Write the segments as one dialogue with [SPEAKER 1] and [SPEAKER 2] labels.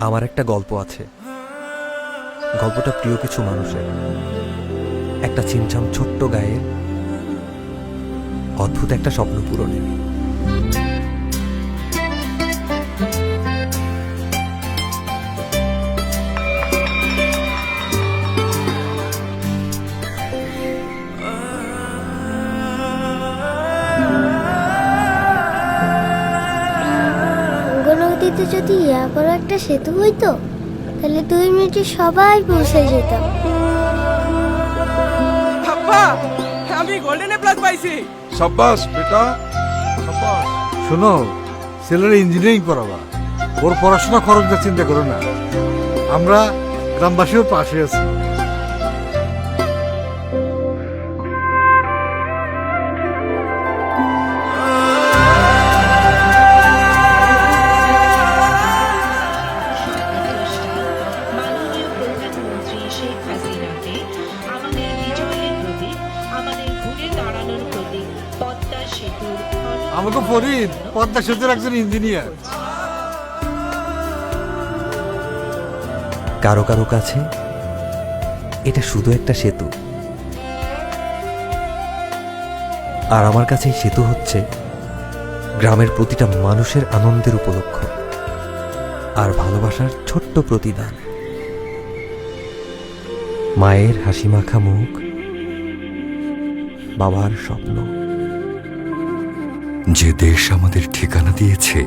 [SPEAKER 1] আমার একটা গল্প আছে। গল্পটা প্রিয় কিছু মানুষের, একটা ছিমছাম ছোট্ট গায়ের অদ্ভুত একটা স্বপ্ন পূরণের।
[SPEAKER 2] নদীতে যদি বড় একটা সেতু হইতো, তাহলে 2 মিনিটে সবাই পৌঁছে যেতাম।
[SPEAKER 3] আব্বা, আমি গোল্ডেন প্লাস পাইছি।
[SPEAKER 4] সাব্বাস বেটা, সাব্বাস। শোনো, ছেলের ইঞ্জিনিয়ারিং পড়াবা, ওর পড়াশোনা খরচটা চিন্তা করো না। আমরা গ্রামবাসীও পাশে আছি। আমাকে ফরিদ পদ্মা সেতুর একজন ইঞ্জিনিয়ার।
[SPEAKER 1] কারো কারো কাছে এটা শুধু একটা সেতু, আর আমার কাছে এই সেতু হচ্ছে গ্রামের প্রতিটা মানুষের আনন্দের উপলক্ষ আর ভালোবাসার ছোট্ট প্রতিদান। মায়ের হাসিমাখা মুখ, বাবার স্বপ্ন।
[SPEAKER 5] যে দেশ আমাদের ঠিকানা দিয়েছে,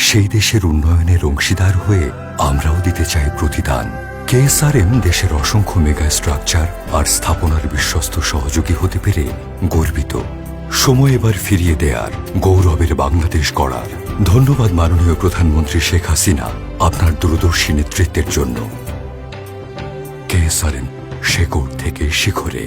[SPEAKER 5] সেই দেশের উন্নয়নের অংশীদার হয়ে আমরাও দিতে চাই প্রতিদান। কেএসআরএম দেশের অসংখ্য মেগা স্ট্রাকচার আর স্থাপনার বিশ্বস্ত সহযোগী হতে পেরে গর্বিত। সময় এবার ফিরিয়ে দেয়ার, গৌরবের বাংলাদেশ গড়ার। ধন্যবাদ মাননীয় প্রধানমন্ত্রী শেখ হাসিনা, আপনার দূরদর্শী নেতৃত্বের জন্য। কেএসআরএম, শেকড় থেকে শিখরে।